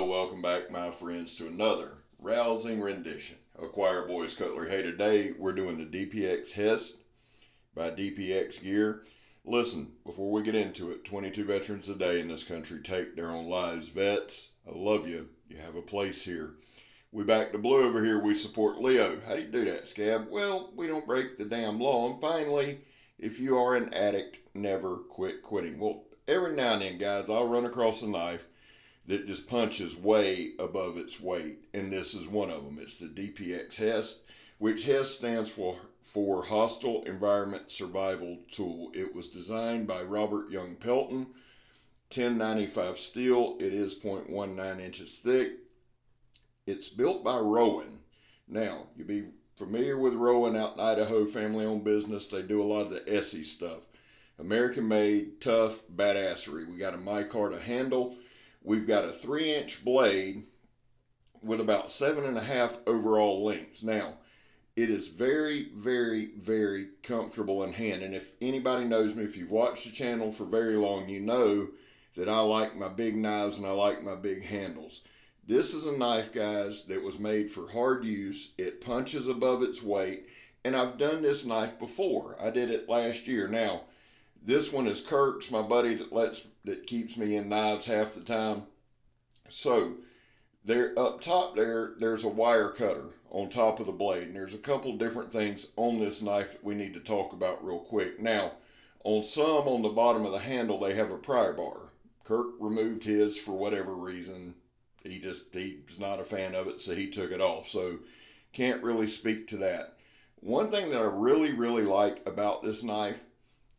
welcome back, my friends, to another rousing rendition of Choir Boys Cutlery. Hey, today we're doing the DPX Hest by DPX Gear. Listen, before we get into it, 22 veterans a day in this country take their own lives. Vets, I love you. You have a place here. We back to blue over here. We support Leo. How do you do that, Scab? Well, we don't break the damn law. And finally, if you are an addict, never quit quitting. Well, every now and then, guys, I'll run across a knife that just punches way above its weight, and this is one of them. It's the DPX Hest, which Hest stands for Hostile Environment Survival Tool. It was designed by Robert Young Pelton, 1095 steel. It is 0.19 inches thick. It's built by Rowan. Now, you'll be familiar with Rowan out in Idaho, family-owned business. They do a lot of the Essie stuff. American-made, tough, badassery. We got a micarta handle. We've got a 3-inch blade with about 7.5 overall length. Now, it is very, very, very comfortable in hand. And if anybody knows me, if you've watched the channel for very long, you know that I like my big knives and I like my big handles. This is a knife, guys, that was made for hard use. It punches above its weight. And I've done this knife before. I did it last year. Now, this one is Kirk's, my buddy that keeps me in knives half the time. So, there up top there's a wire cutter on top of the blade. And there's a couple different things on this knife that we need to talk about real quick. Now, on the bottom of the handle, they have a pry bar. Kirk removed his for whatever reason. He's not a fan of it, so he took it off. So, can't really speak to that. One thing that I really, really like about this knife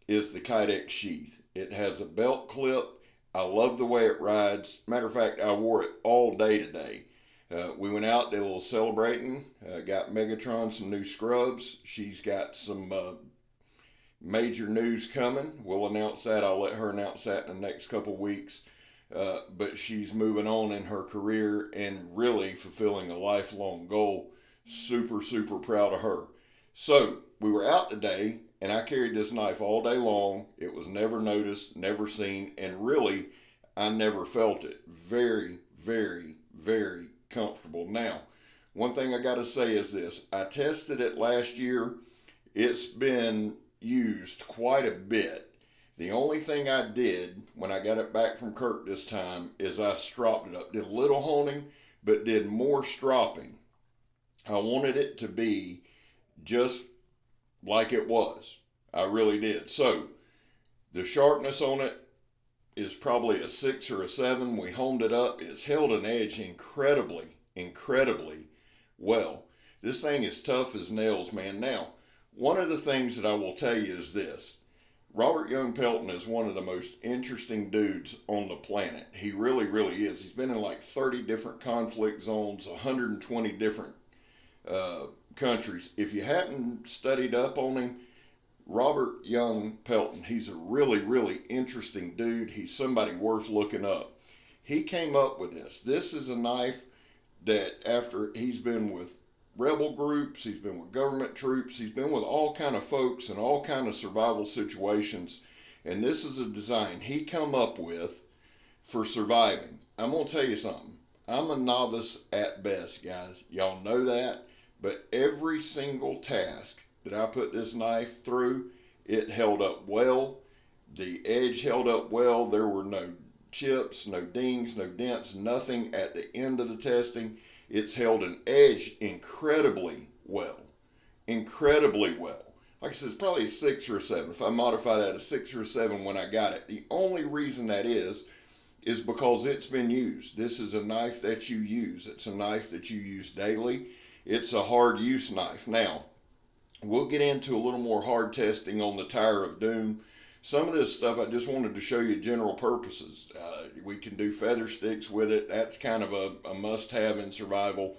is the Kydex sheath. It has a belt clip. I love the way it rides. Matter of fact, I wore it all day today. We went out, did a little celebrating, got Megatron some new scrubs. She's got some major news coming. We'll announce that. I'll let her announce that in the next couple weeks. But she's moving on in her career and really fulfilling a lifelong goal. Super, super proud of her. So, we were out today, and I carried this knife all day long. It was never noticed, never seen, and really, I never felt it. Very, very, very comfortable. Now, one thing I got to say is this. I tested it last year. It's been used quite a bit. The only thing I did when I got it back from Kirk this time is I stropped it up. Did a little honing, but did more stropping. I wanted it to be just like it was. I really did. So, the sharpness on it is probably a 6 or a 7. We honed it up. It's held an edge incredibly, incredibly well. This thing is tough as nails, man. Now, one of the things that I will tell you is this. Robert Young Pelton is one of the most interesting dudes on the planet. He really, really is. He's been in like 30 different conflict zones, 120 different countries. If you hadn't studied up on him, Robert Young Pelton, he's a really, really interesting dude. He's somebody worth looking up. He came up with this. This is a knife that after he's been with rebel groups, he's been with government troops, he's been with all kind of folks in all kind of survival situations. And this is a design he come up with for surviving. I'm going to tell you something. I'm a novice at best, guys. Y'all know that. But every single task that I put this knife through, it held up well. The edge held up well. There were no chips, no dings, no dents, nothing at the end of the testing. It's held an edge incredibly well. Incredibly well. Like I said, it's probably a 6 or a 7. If I modify that, a 6 or a 7 when I got it. The only reason that is because it's been used. This is a knife that you use. It's a knife that you use daily. It's a hard use knife. Now, we'll get into a little more hard testing on the Tower of Doom. Some of this stuff I just wanted to show you general purposes. We can do feather sticks with it. That's kind of a must-have in survival.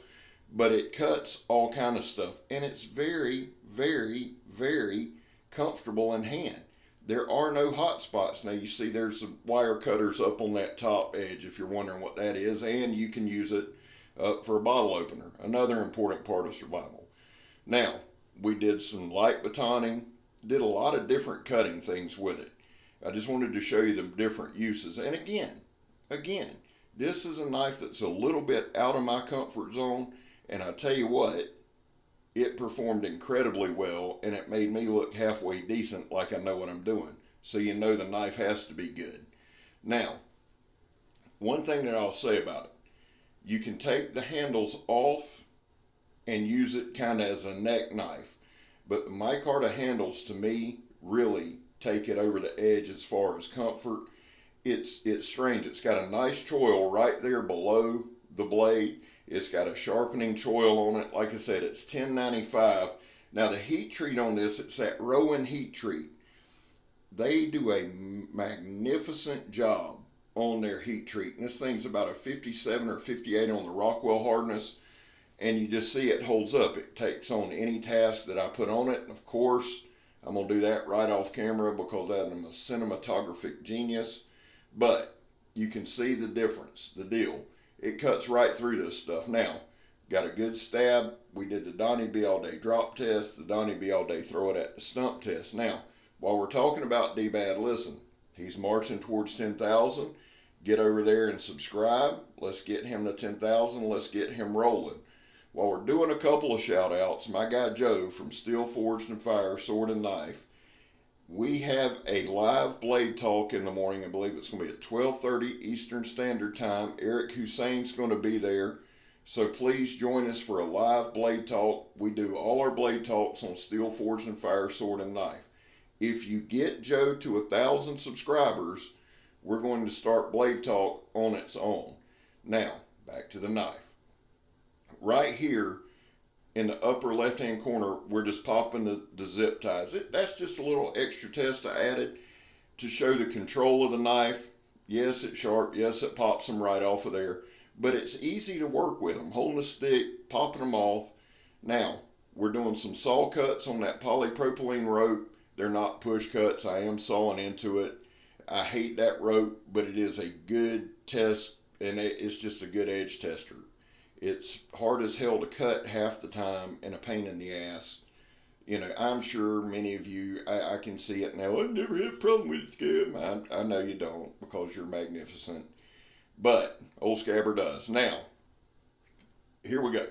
But it cuts all kind of stuff. And it's very, very, very comfortable in hand. There are no hot spots. Now you see there's some wire cutters up on that top edge if you're wondering what that is. And you can use it for a bottle opener. Another important part of survival. Now, we did some light batoning. Did a lot of different cutting things with it. I just wanted to show you the different uses. And again, This is a knife that's a little bit out of my comfort zone, and I tell you what, it performed incredibly well, and it made me look halfway decent, like I know what I'm doing. So you know the knife has to be good. Now, one thing that I'll say about it, you can take the handles off and use it kind of as a neck knife, but the micarta handles, to me, really take it over the edge as far as comfort. It's strange. It's got a nice choil right there below the blade. It's got a sharpening choil on it. Like I said, it's $10.95. Now the heat treat on this, it's that Rowan heat treat. They do a magnificent job on their heat treat. And this thing's about a 57 or 58 on the Rockwell hardness. And you just see it holds up. It takes on any task that I put on it. And of course, I'm going to do that right off camera because I'm a cinematographic genius. But you can see the difference, the deal. It cuts right through this stuff. Now, got a good stab. We did the Donnie B all day drop test, the Donnie B all day throw it at the stump test. Now, while we're talking about D-Bad, listen, he's marching towards 10,000. Get over there and subscribe. Let's get him to 10,000. Let's get him rolling. While we're doing a couple of shout outs, my guy Joe from Steel Forged and Fire Sword and Knife, we have a live blade talk in the morning. I believe it's going to be at 12:30 Eastern Standard Time. Eric Hussein's going to be there. So please join us for a live blade talk. We do all our blade talks on Steel Forged and Fire Sword and Knife. If you get Joe to 1,000 subscribers, we're going to start blade talk on its own. Now, back to the knife. Right here in the upper left hand corner, we're just popping the zip ties. That's just a little extra test I added to show the control of the knife. Yes, it's sharp. Yes, it pops them right off of there. But it's easy to work with them. Holding the stick, popping them off. Now, we're doing some saw cuts on that polypropylene rope. They're not push cuts. I am sawing into it. I hate that rope, but it is a good test, and it's just a good edge tester. It's hard as hell to cut half the time and a pain in the ass. You know, I'm sure many of you, I can see it now. I've never had a problem with it, Scab. I know you don't because you're magnificent. But old Scabber does. Now, here we go.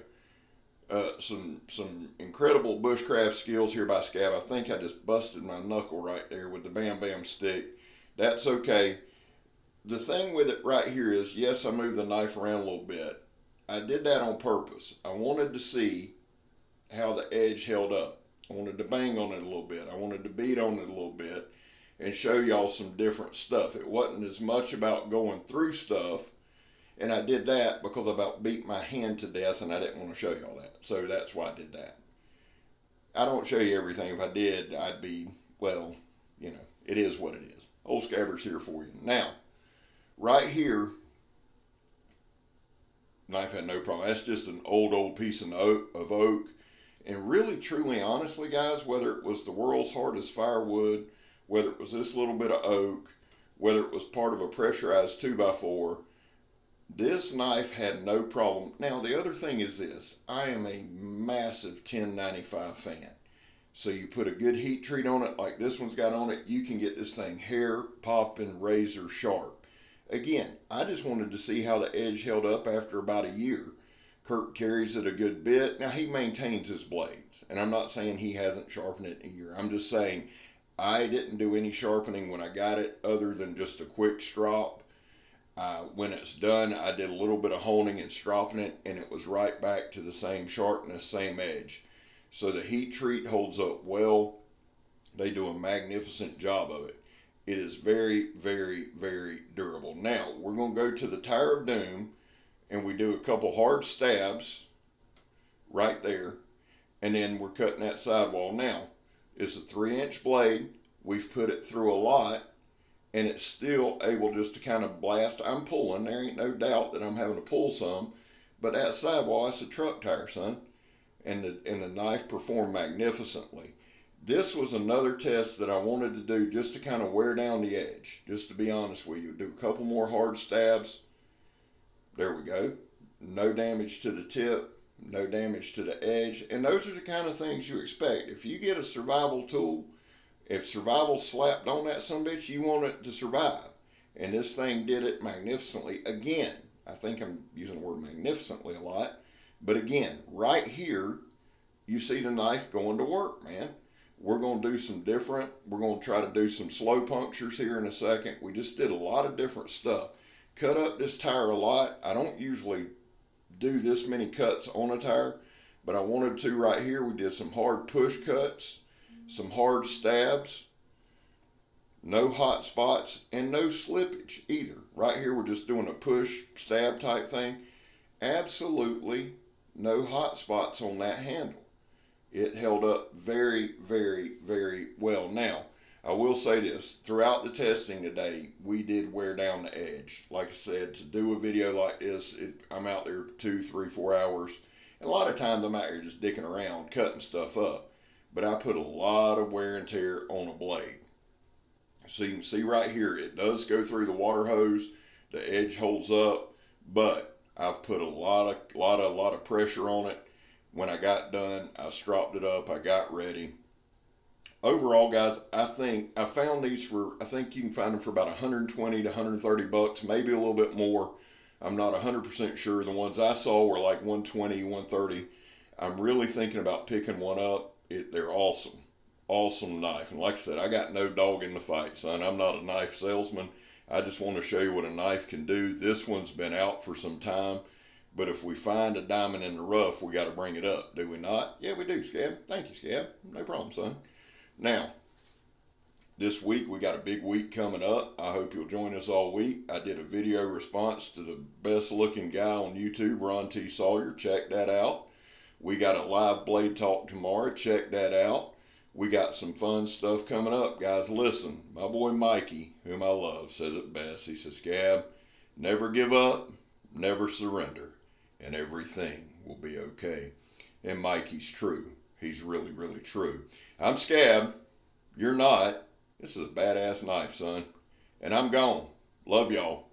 Some incredible bushcraft skills here by Scab. I think I just busted my knuckle right there with the Bam Bam stick. That's okay. The thing with it right here is, yes, I moved the knife around a little bit. I did that on purpose. I wanted to see how the edge held up. I wanted to bang on it a little bit. I wanted to beat on it a little bit and show y'all some different stuff. It wasn't as much about going through stuff, and I did that because I about beat my hand to death and I didn't want to show y'all that. So that's why I did that. I don't show you everything. If I did, I'd be, well, you know, it is what it is. Old Scabber's here for you. Now, right here, knife had no problem. That's just an old piece of oak. And really, truly, honestly, guys, whether it was the world's hardest firewood, whether it was this little bit of oak, whether it was part of a pressurized 2x4, this knife had no problem. Now, the other thing is this. I am a massive 1095 fan. So you put a good heat treat on it like this one's got on it, you can get this thing hair popping, razor sharp. Again, I just wanted to see how the edge held up after about a year. Kurt carries it a good bit. Now, he maintains his blades, and I'm not saying he hasn't sharpened it in a year. I'm just saying I didn't do any sharpening when I got it other than just a quick strop. When it's done, I did a little bit of honing and stropping it, and it was right back to the same sharpness, same edge. So the heat treat holds up well. They do a magnificent job of it. It is very, very, very durable. Now, we're going to go to the Tower of Doom, and we do a couple hard stabs right there, and then we're cutting that sidewall. Now, it's a 3-inch blade. We've put it through a lot, and it's still able just to kind of blast. I'm pulling. There ain't no doubt that I'm having to pull some, but that sidewall, that's a truck tire, son, and the knife performed magnificently. This was another test that I wanted to do just to kind of wear down the edge, just to be honest with you. Do a couple more hard stabs. There we go. No damage to the tip, no damage to the edge, and those are the kind of things you expect. If you get a survival tool, if survival slapped on that sumbitch, you want it to survive. And this thing did it magnificently. Again, I think I'm using the word magnificently a lot. But again, right here, you see the knife going to work, man. We're going to do some different. We're going to try to do some slow punctures here in a second. We just did a lot of different stuff. Cut up this tire a lot. I don't usually do this many cuts on a tire, but I wanted to right here. We did some hard push cuts, some hard stabs, no hot spots, and no slippage either. Right here, we're just doing a push stab type thing. Absolutely no hot spots on that handle. It held up very, very, very well. Now, I will say this, throughout the testing today, we did wear down the edge. Like I said, to do a video like this, I'm out there 2, 3, 4 hours. And a lot of times I'm out here just dicking around, cutting stuff up. But I put a lot of wear and tear on a blade. So you can see right here, it does go through the water hose. The edge holds up, but I've put a lot of pressure on it. When I got done, I stropped it up, I got ready. Overall, guys, I think I found these for, I think you can find them for about 120 to 130 bucks, maybe a little bit more. I'm not 100% sure. The ones I saw were like 120, 130. I'm really thinking about picking one up. They're awesome. Awesome knife. And like I said, I got no dog in the fight, son. I'm not a knife salesman. I just want to show you what a knife can do. This one's been out for some time. But if we find a diamond in the rough, we got to bring it up. Do we not? Yeah, we do, Scab. Thank you, Scab. No problem, son. Now, this week, we got a big week coming up. I hope you'll join us all week. I did a video response to the best looking guy on YouTube, Ron T. Sawyer. Check that out. We got a live blade talk tomorrow. Check that out. We got some fun stuff coming up. Guys, listen. My boy Mikey, whom I love, says it best. He says, Scab, never give up, never surrender, and everything will be okay. And Mikey's true. He's really, really true. I'm Scab. You're not. This is a badass knife, son. And I'm gone. Love y'all.